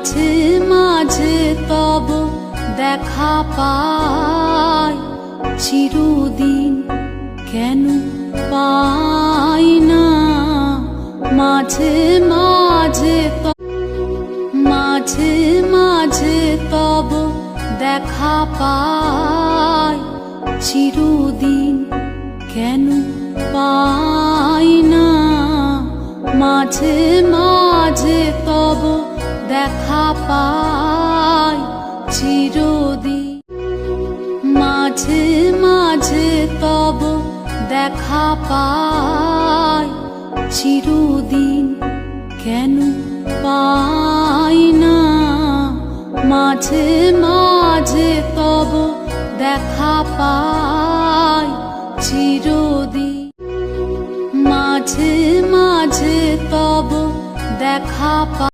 মাঝে মাঝে তব দেখা পাই, চিরদিন কেন পাই না। মাঝে মাঝে মাঝে মাঝে তব দেখা পাই, চিরদিন কেন পাই না। মাঝে মাঝে তব দেখা পাই, চিরদিন। মাঝে মাঝে তব দেখা পাই, চিরদিন কেন পাই না। মাঝে মাঝে তব দেখা পাই, চিরদিন। মাঝে মাঝে তব দেখা পাই।